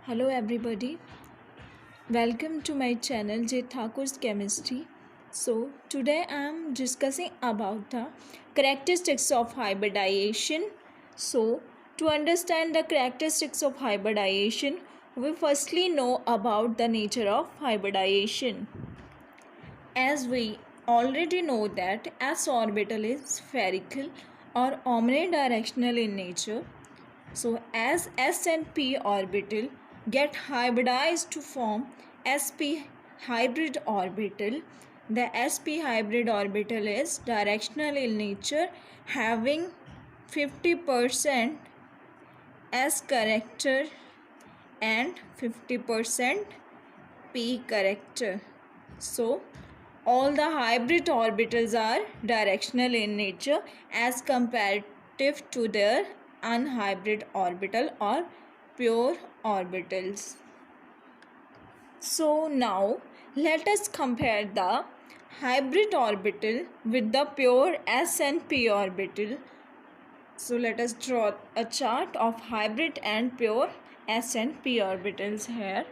Hello everybody, welcome to my channel J Thakur's Chemistry. So today I am discussing about the characteristics of hybridization. So to understand the characteristics of hybridization, we firstly know about the nature of hybridization. As we already know that s orbital is spherical or omnidirectional in nature. So as s and p orbital get hybridized to form sp hybrid orbital, the sp hybrid orbital is directional in nature, having 50% s character and 50% p character. So all the hybrid orbitals are directional in nature as comparative to their unhybrid orbital or pure orbitals. So now let us compare the hybrid orbital with the pure s and p orbital. So let us draw a chart of hybrid and pure s and p orbitals here.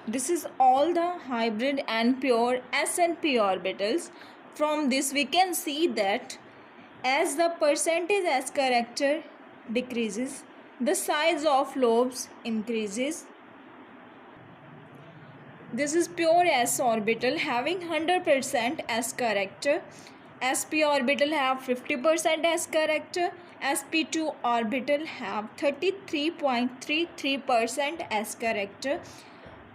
This is all the hybrid and pure s and p orbitals. From this we can see that as the percentage s character decreases, the size of lobes increases. This is pure s orbital having 100% s character. sp orbital have 50% s character. sp2 orbital have 33.33% s character.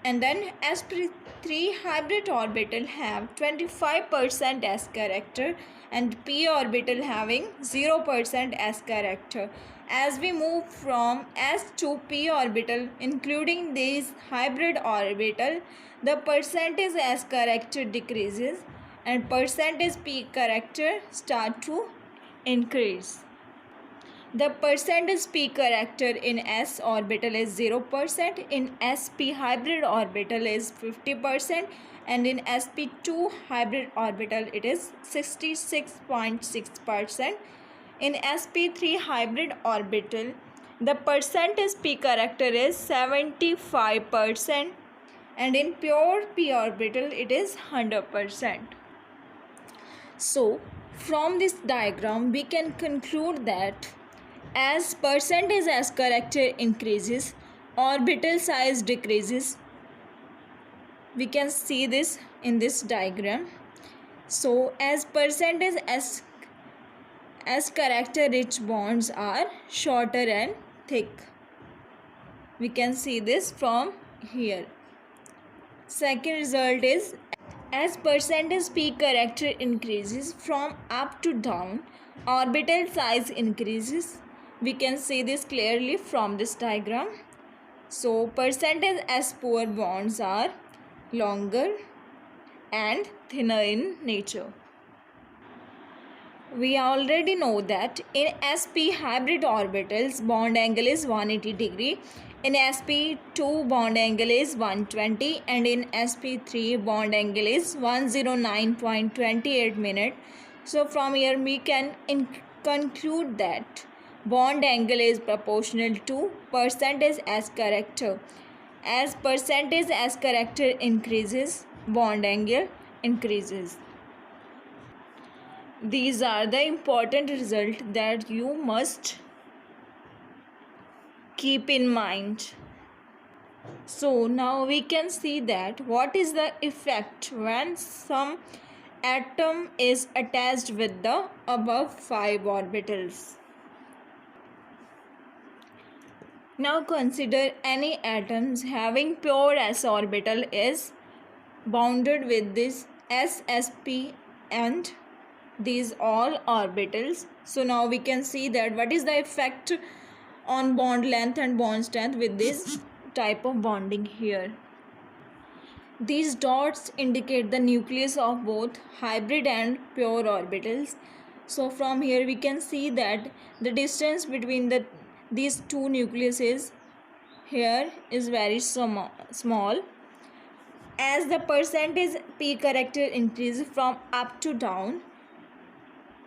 And then sp3 hybrid orbital have 25% s character and p orbital having 0% s character. As we move from s to p orbital including these hybrid orbital, the percentage s character decreases and percentage p character start to increase. The percentage p character in s orbital is 0%, in sp hybrid orbital is 50%, and in sp2 hybrid orbital it is 66.6%. In sp3 hybrid orbital, the percentage p character is 75%, and in pure p orbital it is 100%. So from this diagram we can conclude that as percentage s character increases, orbital size decreases. We can see this in this diagram. So as percentage s character rich bonds are shorter and thick. We can see this from here. Second result is as percentage p character increases from up to down, orbital size increases. We can see this clearly from this diagram. So percentage s poor bonds are longer and thinner in nature. We already know that in sp hybrid orbitals bond angle is 180 degree, in sp2 bond angle is 120, and in sp3 bond angle is 109.28 minute. So from here we can conclude that bond angle is proportional to percentage s character. As percentage s character increases, bond angle increases. These are the important results that you must keep in mind. So now we can see that what is the effect when some atom is attached with the above 5 orbitals. Now consider any atoms having pure s orbital is bounded with this ssp and these all orbitals. So now we can see that what is the effect on bond length and bond strength with this type of bonding here. These dots indicate the nucleus of both hybrid and pure orbitals. So from here we can see that the distance between these two nucleuses here is very small. As the percentage p character increases from up to down,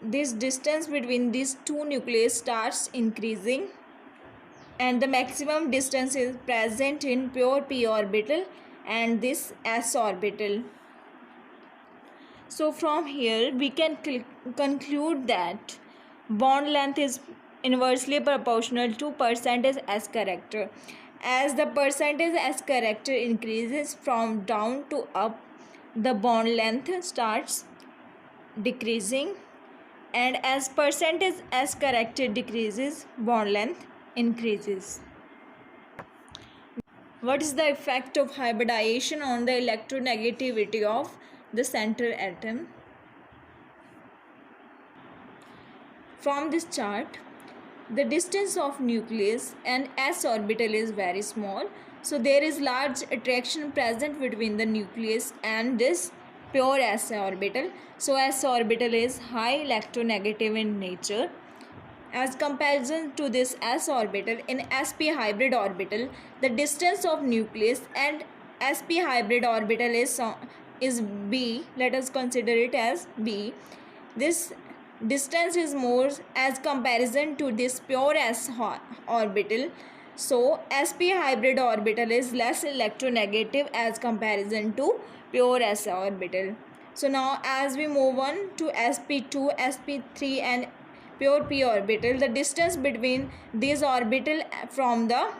this distance between these two nuclei starts increasing and the maximum distance is present in pure p orbital and this s orbital. So from here we can conclude that bond length is inversely proportional to percentage S character. As the percentage S character increases from down to up, the bond length starts decreasing, and as percentage S character decreases, bond length increases. What is the effect of hybridization on the electronegativity of the center atom? From this chart, the distance of nucleus and s orbital is very small. So there is large attraction present between the nucleus and this pure s orbital. So s orbital is high electronegative in nature. As comparison to this s orbital, in sp hybrid orbital, the distance of nucleus and sp hybrid orbital is b. Let us consider it as b. This distance is more as comparison to this pure s orbital. So sp hybrid orbital is less electronegative as comparison to pure s orbital. So now as we move on to sp2, sp3 and pure p orbital, the distance between these orbital from the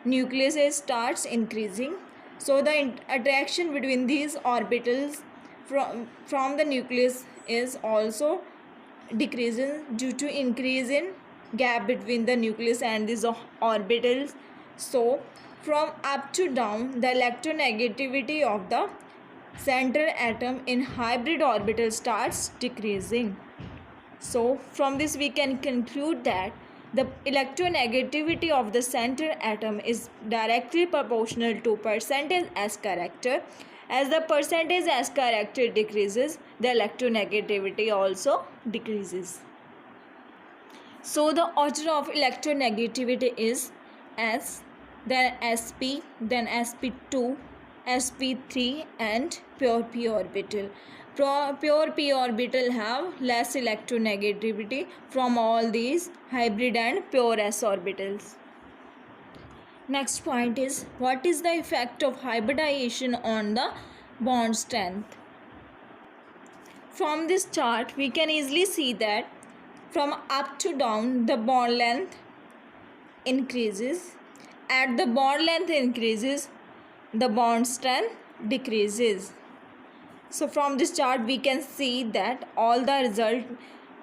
nucleus starts increasing. So the attraction between these orbitals from the nucleus is also decreasing due to increase in gap between the nucleus and these orbitals. So from up to down, the electronegativity of the center atom in hybrid orbital starts decreasing. So from this we can conclude that the electronegativity of the center atom is directly proportional to percentage S character. As the percentage S character decreases, the electronegativity also decreases. So the order of electronegativity is S, then sp, then sp2, sp3 and pure p orbital. Pure p orbital have less electronegativity from all these hybrid and pure s orbitals. Next point is, what is the effect of hybridization on the bond strength? From this chart we can easily see that from up to down the bond length increases. As the bond length increases, the bond strength decreases. So from this chart we can see that all the result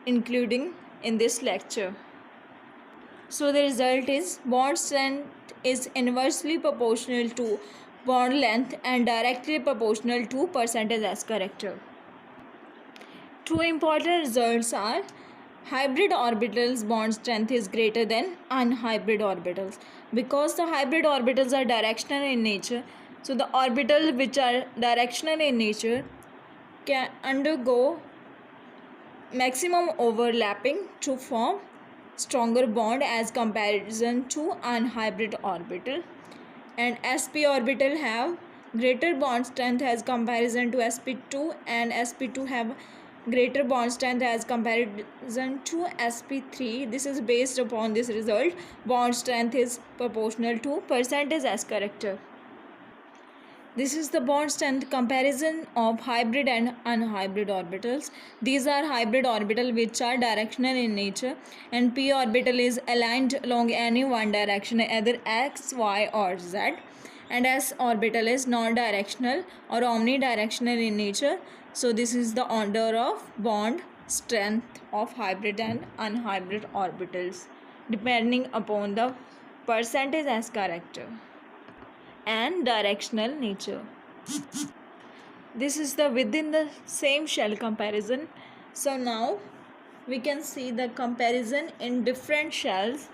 including in this lecture. So the result is bond strength is inversely proportional to bond length and directly proportional to percentage S character. Two important results are hybrid orbitals bond strength is greater than unhybrid orbitals, because the hybrid orbitals are directional in nature. So the orbitals which are directional in nature can undergo maximum overlapping to form stronger bond as comparison to unhybrid orbital, and sp orbital have greater bond strength as comparison to sp2, and sp2 have greater bond strength as comparison to sp3. This is based upon this result, bond strength is proportional to percentage S character. This is the bond strength comparison of hybrid and unhybrid orbitals. These are hybrid orbital which are directional in nature, and p orbital is aligned along any one direction, either x, y or z, and s orbital is non-directional or omnidirectional in nature. So this is the order of bond strength of hybrid and unhybrid orbitals depending upon the percentage S character and directional nature. This is the within the same shell comparison. So now we can see the comparison in different shells.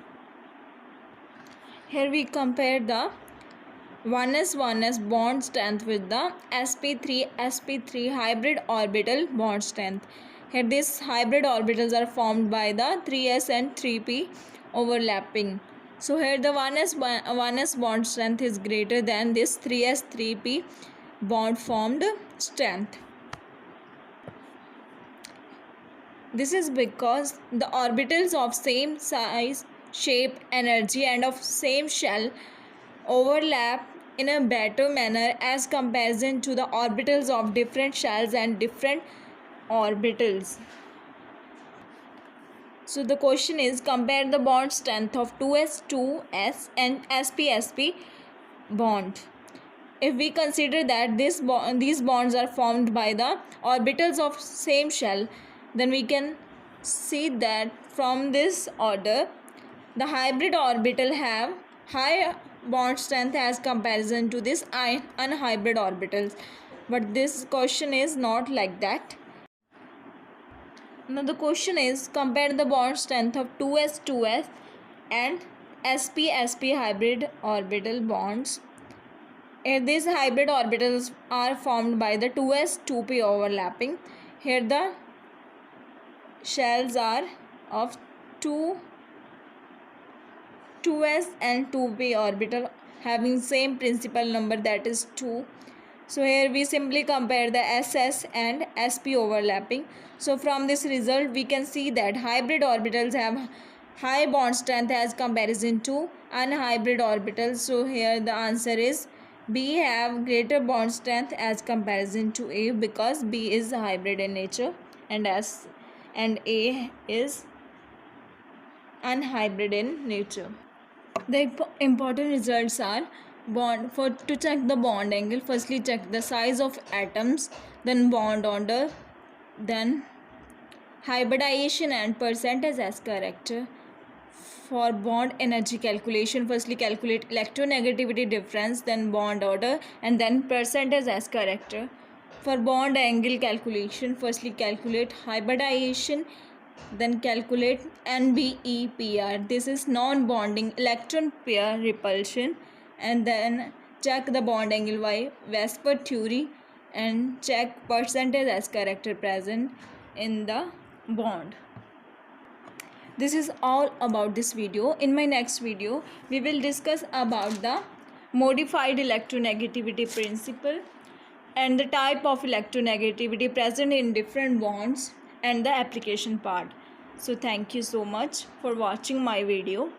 Here we compare the 1s bond strength with the sp3 hybrid orbital bond strength. Here these hybrid orbitals are formed by the 3s and 3p overlapping. So here the 1s bond strength is greater than this 3s 3p bond formed strength. This is because the orbitals of same size shape, energy, and of same shell overlap in a better manner as comparison to the orbitals of different shells and different orbitals. So the question is, compare the bond strength of 2s2s and sp-sp bond. If we consider that these bonds are formed by the orbitals of same shell, then we can see that from this order the hybrid orbital have high bond strength as comparison to this unhybrid orbitals. But this question is not like that. Now the question is, compare the bond strength of 2s2s and sp-sp hybrid orbital bonds. These hybrid orbitals are formed by the 2s2p overlapping. Here the shells are of 2s and 2p orbital having same principal number, that is 2. So here we simply compare the ss and sp overlapping. So from this result we can see that hybrid orbitals have high bond strength as comparison to unhybrid orbitals. So here the answer is B have greater bond strength as comparison to A, because B is hybrid in nature and A is unhybrid in nature. The important results are to check the bond angle. Firstly, check the size of atoms, then bond order, then hybridization and percentage as character. For bond energy calculation, firstly calculate electronegativity difference, then bond order, and then percentage as character. For bond angle calculation, firstly calculate hybridization, then calculate NBEPR. This is non-bonding electron pair repulsion, and then check the bond angle by Vesper theory and check percentage as character present in the bond. This is all about this video. In my next video, we will discuss about the modified electronegativity principle and the type of electronegativity present in different bonds and the application part. So thank you so much for watching my video.